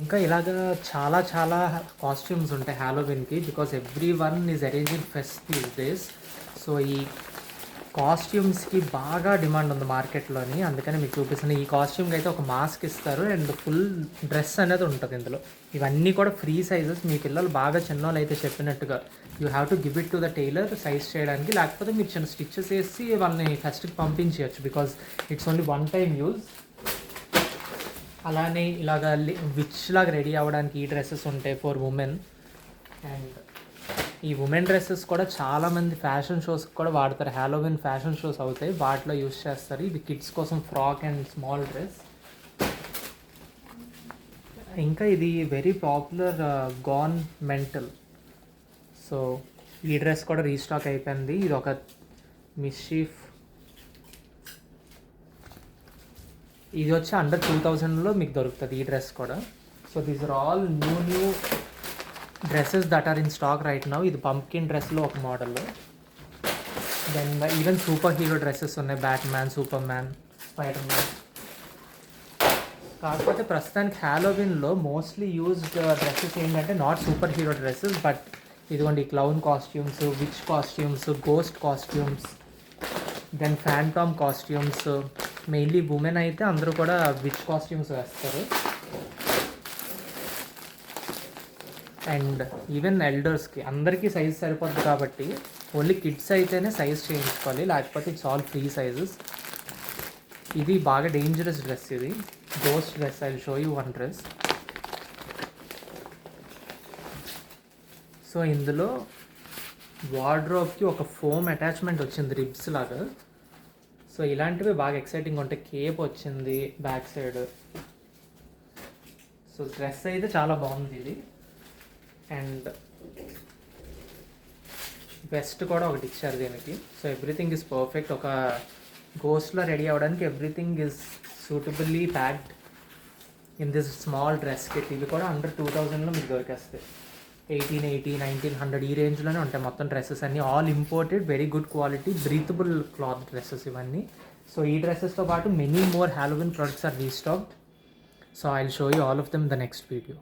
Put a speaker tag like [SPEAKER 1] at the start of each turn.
[SPEAKER 1] ఇంకా ఇలాగా చాలా చాలా కాస్ట్యూమ్స్ ఉంటాయి హాలోవిన్‌కి. Because everyone is arranging fest these days. So ఈ కాస్ట్యూమ్స్‌కి బాగా డిమాండ్ ఉంది మార్కెట్‌లోని. అందుకని మీకు చూపిస్తున్న ఈ కాస్ట్యూమ్‌కి అయితే ఒక మాస్క్ ఇస్తారు అండ్ ఫుల్ డ్రెస్ అనేది ఉంటుంది ఇందులో. ఇవన్నీ కూడా ఫ్రీ సైజెస్. మీ పిల్లలు బాగా చిన్నోళ్ళు అయితే చెప్పినట్టుగా you have to give it to the tailor size చేయడానికి. లేకపోతే మీరు చిన్న స్టిచెస్ వేసి వాళ్ళని ఫెస్ట్‌కి పంపించవచ్చు. Because it's only one time use. అలానే ఇలాగ విచ్ లాగా రెడీ అవ్వడానికి ఈ డ్రెస్సెస్ ఉంటాయి ఫర్ ఉమెన్. అండ్ ఈ ఉమెన్ డ్రెస్సెస్ కూడా చాలామంది ఫ్యాషన్ షోస్కి కూడా వాడతారు. హాలోవిన్ ఫ్యాషన్ షోస్ అవుతాయి, వాటిలో యూస్ చేస్తారు. ఇది కిడ్స్ కోసం ఫ్రాక్ అండ్ స్మాల్ డ్రెస్. ఇంకా ఇది very popular gone mental. So ఈ డ్రెస్ కూడా రీస్టాక్ అయిపోయింది. ఇది ఒక మిస్షీఫ్. ఇది వచ్చి అండర్ 2000లో మీకు దొరుకుతుంది ఈ డ్రెస్ కూడా. So these are all new dresses that are in stock right now. ఇది పంప్కిన్ డ్రెస్లో ఒక model. Then even super hero dresses ఉన్నాయి, Batman, Superman, Spiderman. కాకపోతే ప్రస్తుతానికి హాలోవిన్లో మోస్ట్లీ యూజ్డ్ డ్రెస్సెస్ ఏంటంటే not super hero dresses, but ఇదిగోండి clown costumes, witch costumes, ghost costumes, then phantom costumes. Mainly women అయితే అందరూ కూడా విచ్ కాస్ట్యూమ్స్ వేస్తారు. అండ్ ఈవెన్ ఎల్డర్స్కి అందరికీ సైజ్ సరిపోద్ది కాబట్టి ఓన్లీ కిడ్స్ అయితేనే సైజ్ చేయించుకోవాలి, లేకపోతే ఇట్స్ ఆల్ ఫ్రీ సైజెస్. ఇది బాగా డేంజరస్ డ్రెస్. ఇది ghost dress. I will show you one dress. So ఇందులో వార్డ్రోబ్కి ఒక ఫోమ్ అటాచ్మెంట్ వచ్చింది రిబ్స్ లాగా. సో ఇలాంటివి బాగా ఎక్సైటింగ్ ఉంటాయి. కేప్ వచ్చింది బ్యాక్ సైడ్. సో డ్రెస్ అయితే చాలా బాగుంది ఇది. అండ్ వెస్ట్ కూడా ఒకటి ఇచ్చారు దీనికి. So everything is perfect. ఒక గోస్ట్లో రెడీ అవ్వడానికి everything is suitably packed in this small dress kit. ఇవి కూడా అండర్ 2000లో మీకు దొరికేస్తాయి. 1880, 1900 ఈ రేంజ్లోనే ఉంటాయి మొత్తం డ్రెస్సెస్ అన్నీ. All imported, very good quality, breathable cloth dresses ఇవన్నీ. సో ఈ డ్రెస్సెస్తో పాటు many more Halloween products are restocked. So I will show you all of them the next video.